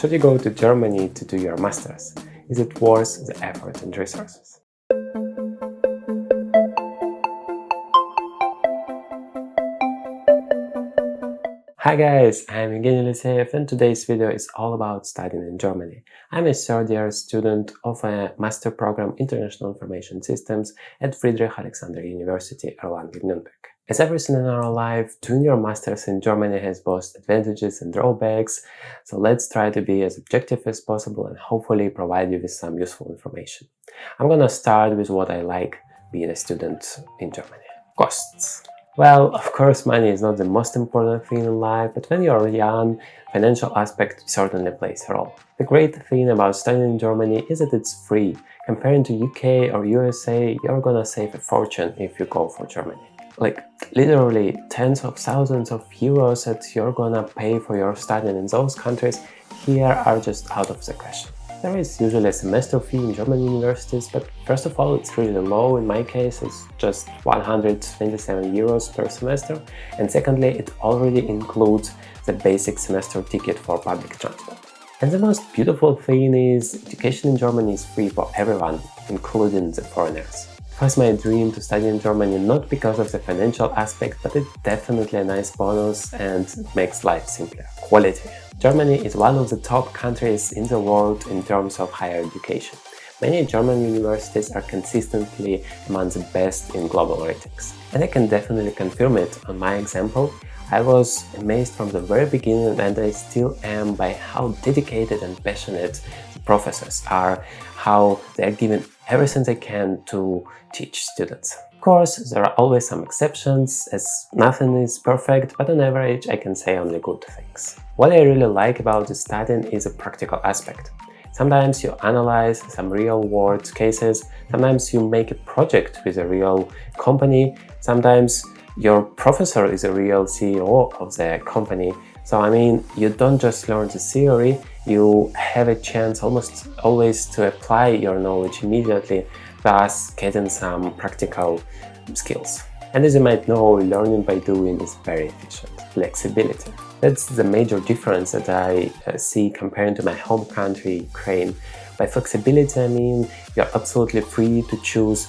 Should you go to Germany to do your masters? Is it worth the effort and resources? Hi guys, I'm Evgeny Liseyev and today's video is all about studying in Germany. I'm a third-year student of a master program International Information Systems at Friedrich Alexander University Erlangen-Nuremberg. As everything in our life, doing your masters in Germany has both advantages and drawbacks, so let's try to be as objective as possible and hopefully provide you with some useful information. I'm gonna start with what I like being a student in Germany. Costs. Well, of course, money is not the most important thing in life, but when you're young, financial aspect certainly plays a role. The great thing about studying in Germany is that it's free. Comparing to UK or USA, you're gonna save a fortune if you go for Germany. Like, literally tens of thousands of euros that you're gonna pay for your studying in those countries here are just out of the question. There is usually a semester fee in German universities, but first of all, it's really low. In my case, it's just 127 euros per semester. And secondly, it already includes the basic semester ticket for public transport. And the most beautiful thing is, education in Germany is free for everyone, including the foreigners. It was my dream to study in Germany not because of the financial aspect, but it's definitely a nice bonus and makes life simpler. Quality. Germany is one of the top countries in the world in terms of higher education. Many German universities are consistently among the best in global ratings. And I can definitely confirm it on my example. I was amazed from the very beginning, and I still am, by how dedicated and passionate the professors are, how they're giving everything they can to teach students. Of course, there are always some exceptions, as nothing is perfect, but on average I can say only good things. What I really like about the studying is a practical aspect. Sometimes you analyze some real-world cases, sometimes you make a project with a real company, sometimes your professor is a real CEO of the company. So I mean, you don't just learn the theory, you have a chance almost always to apply your knowledge immediately, thus getting some practical skills. And as you might know, learning by doing is very efficient. Flexibility. That's the major difference that I see comparing to my home country, Ukraine. By flexibility, I mean you're absolutely free to choose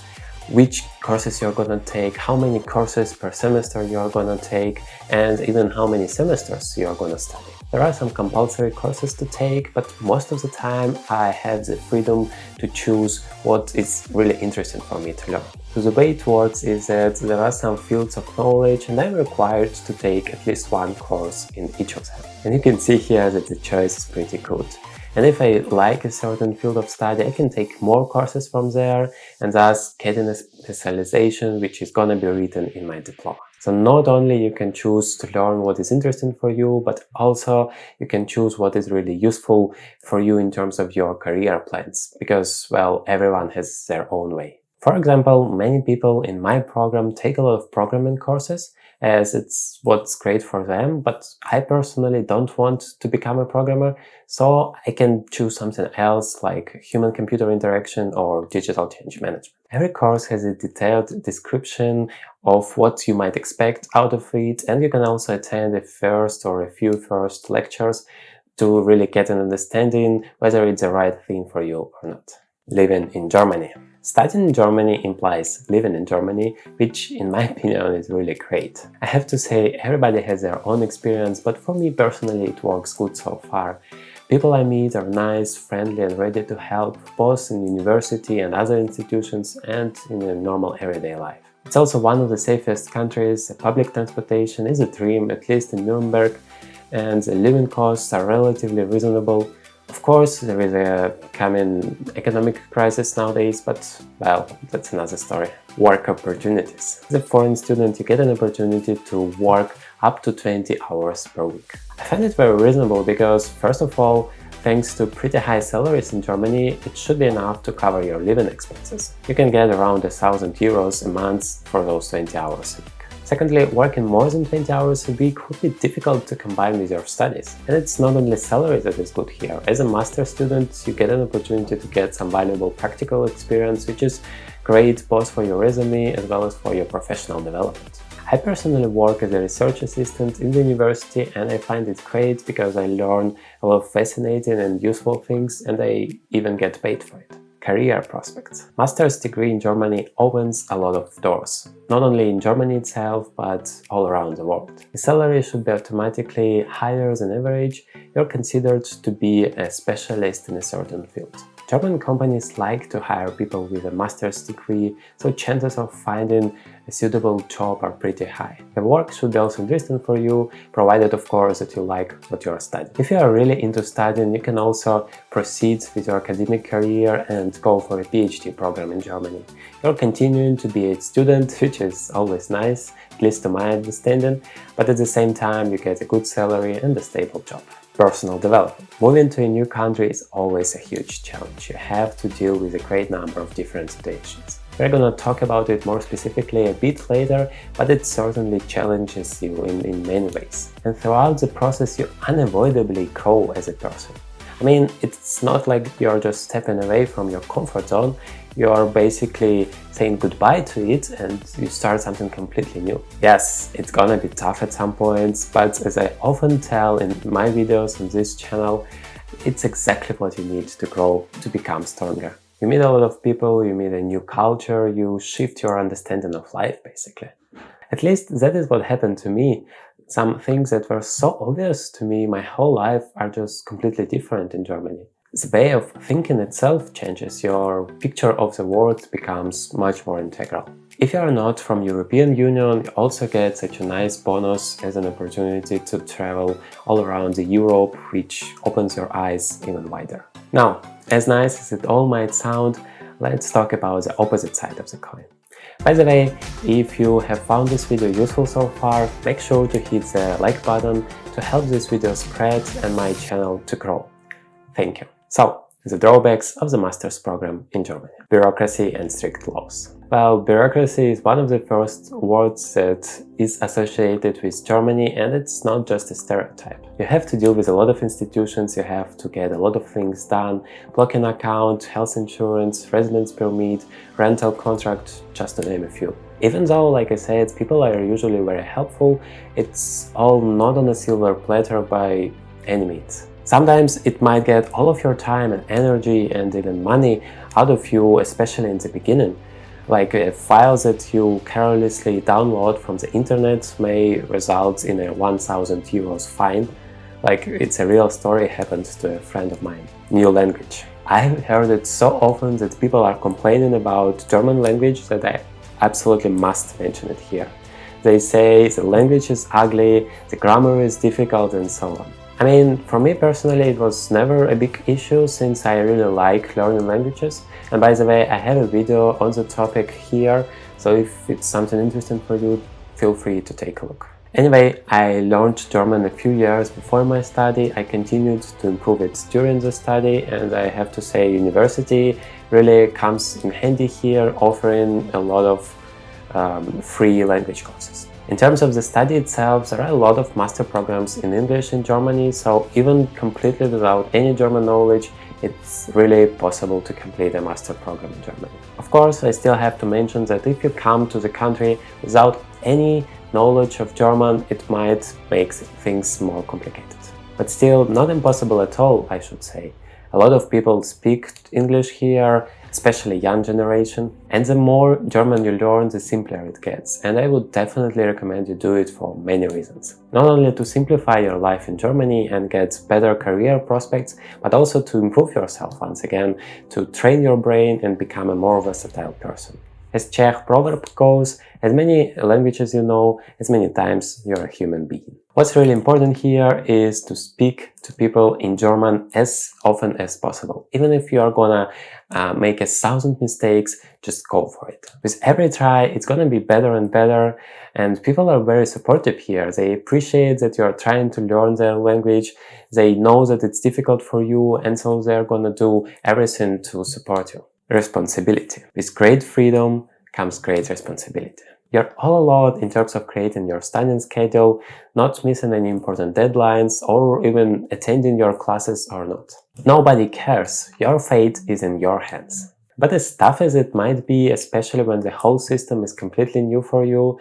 which courses you're gonna take, how many courses per semester you're gonna take, and even how many semesters you're gonna study. There are some compulsory courses to take, but most of the time I have the freedom to choose what is really interesting for me to learn. So the way it works is that there are some fields of knowledge and I'm required to take at least one course in each of them. And you can see here that the choice is pretty good. And if I like a certain field of study, I can take more courses from there and thus getting a specialization which is gonna be written in my diploma. So not only you can choose to learn what is interesting for you, but also you can choose what is really useful for you in terms of your career plans, because, well, everyone has their own way. For example, many people in my program take a lot of programming courses, as it's what's great for them, but I personally don't want to become a programmer, so I can choose something else like human-computer interaction or digital change management. Every course has a detailed description of what you might expect out of it, and you can also attend a first or a few first lectures to really get an understanding whether it's the right thing for you or not. Living in Germany. Studying in Germany implies living in Germany, which in my opinion is really great. I have to say, everybody has their own experience, but for me personally it works good so far. People I meet are nice, friendly and ready to help, both in university and other institutions and in a normal everyday life. It's also one of the safest countries. Public transportation is a dream, at least in Nuremberg, and the living costs are relatively reasonable. Of course, there is a coming economic crisis nowadays, but, well, that's another story. Work opportunities. As a foreign student, you get an opportunity to work up to 20 hours per week. I find it very reasonable because, first of all, thanks to pretty high salaries in Germany, it should be enough to cover your living expenses. You can get around 1,000 euros a month for those 20 hours a week. Secondly, working more than 20 hours a week would be difficult to combine with your studies. And it's not only salary that is good here. As a master student, you get an opportunity to get some valuable practical experience, which is great both for your resume as well as for your professional development. I personally work as a research assistant in the university, and I find it great because I learn a lot of fascinating and useful things, and I even get paid for it. Career prospects. Master's degree in Germany opens a lot of doors, not only in Germany itself, but all around the world. The salary should be automatically higher than average. You're considered to be a specialist in a certain field. German companies like to hire people with a master's degree, so chances of finding a suitable job are pretty high. The work should be also interesting for you, provided of course that you like what you are studying. If you are really into studying, you can also proceed with your academic career and go for a PhD program in Germany. You're continuing to be a student, which is always nice, at least to my understanding, but at the same time you get a good salary and a stable job. Personal development. Moving to a new country is always a huge challenge. You have to deal with a great number of different situations. We're gonna talk about it more specifically a bit later, but it certainly challenges you in many ways. And throughout the process, you unavoidably grow as a person. I mean, it's not like you're just stepping away from your comfort zone. You're basically saying goodbye to it and you start something completely new. Yes, it's gonna be tough at some points, but as I often tell in my videos on this channel, it's exactly what you need to grow, to become stronger. You meet a lot of people, you meet a new culture, you shift your understanding of life, basically. At least that is what happened to me. Some things that were so obvious to me my whole life are just completely different in Germany. The way of thinking itself changes, your picture of the world becomes much more integral. If you are not from European Union, you also get such a nice bonus as an opportunity to travel all around Europe, which opens your eyes even wider. Now, as nice as it all might sound, let's talk about the opposite side of the coin. By the way, if you have found this video useful so far, make sure to hit the like button to help this video spread and my channel to grow. Thank you. So, the drawbacks of the master's program in Germany. Bureaucracy and strict laws. Well, bureaucracy is one of the first words that is associated with Germany, and it's not just a stereotype. You have to deal with a lot of institutions, you have to get a lot of things done, blocking account, health insurance, residence permit, rental contract, just to name a few. Even though, like I said, people are usually very helpful, it's all not on a silver platter by any means. Sometimes it might get all of your time and energy and even money out of you, especially in the beginning. Like files that you carelessly download from the internet may result in a 1,000 euros fine. Like, it's a real story, happened to a friend of mine. New language. I've heard it so often that people are complaining about German language that I absolutely must mention it here. They say the language is ugly, the grammar is difficult, and so on. I mean, for me personally, it was never a big issue since I really like learning languages. And by the way, I have a video on the topic here, so if it's something interesting for you, feel free to take a look. Anyway, I learned German a few years before my study. I continued to improve it during the study, and I have to say university really comes in handy here, offering a lot of free language courses. In terms of the study itself, there are a lot of master programs in English in Germany, so even completely without any German knowledge, it's really possible to complete a master program in Germany. Of course, I still have to mention that if you come to the country without any knowledge of German, it might make things more complicated. But still, not impossible at all, I should say. A lot of people speak English here, especially young generation, and the more German you learn, the simpler it gets, and I would definitely recommend you do it for many reasons. Not only to simplify your life in Germany and get better career prospects, but also to improve yourself once again, to train your brain and become a more versatile person. As Czech proverb goes, as many languages you know, as many times you're a human being. What's really important here is to speak to people in German as often as possible. Even if you are gonna make 1,000 mistakes, just go for it. With every try, it's gonna be better and better, and people are very supportive here. They appreciate that you are trying to learn their language, they know that it's difficult for you, and so they're gonna do everything to support you. Responsibility. With great freedom comes great responsibility. You're all allowed in terms of creating your studying schedule, not missing any important deadlines, or even attending your classes or not. Nobody cares. Your fate is in your hands. But as tough as it might be, especially when the whole system is completely new for you,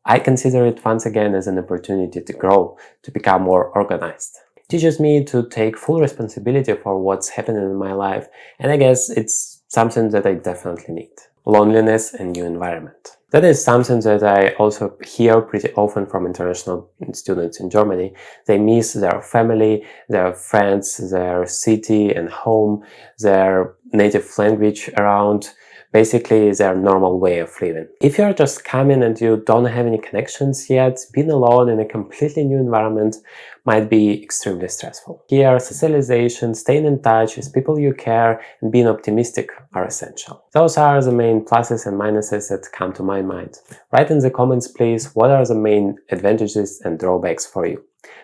I consider it once again as an opportunity to grow, to become more organized. It teaches me to take full responsibility for what's happening in my life, and I guess it's something that I definitely need. Loneliness and new environment. That is something that I also hear pretty often from international students in Germany. They miss their family, their friends, their city and home, their native language around, basically their normal way of living. If you're just coming and you don't have any connections yet, being alone in a completely new environment might be extremely stressful. Here, socialization, staying in touch with people you care, and being optimistic are essential. Those are the main pluses and minuses that come to my mind. Write in the comments, please, what are the main advantages and drawbacks for you.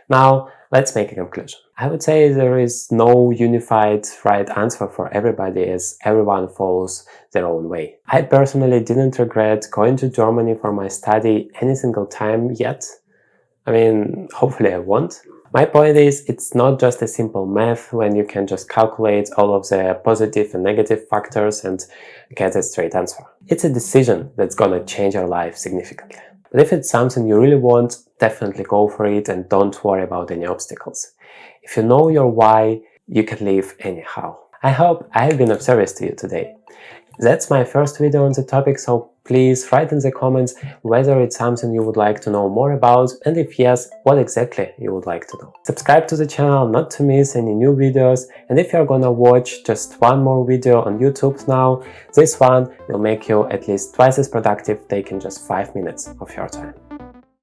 Now, let's make a conclusion. I would say there is no unified right answer for everybody, as everyone follows their own way. I personally didn't regret going to Germany for my study any single time yet. I mean, hopefully I won't. My point is, it's not just a simple math when you can just calculate all of the positive and negative factors and get a straight answer. It's a decision that's gonna change your life significantly. But if it's something you really want, definitely go for it and don't worry about any obstacles. If you know your why, you can live anyhow. I hope I have been of service to you today. That's my first video on the topic, so please write in the comments whether it's something you would like to know more about, and if yes, what exactly you would like to know. Subscribe to the channel not to miss any new videos, and if you're gonna watch just one more video on YouTube now, this one will make you at least twice as productive, taking just 5 minutes of your time.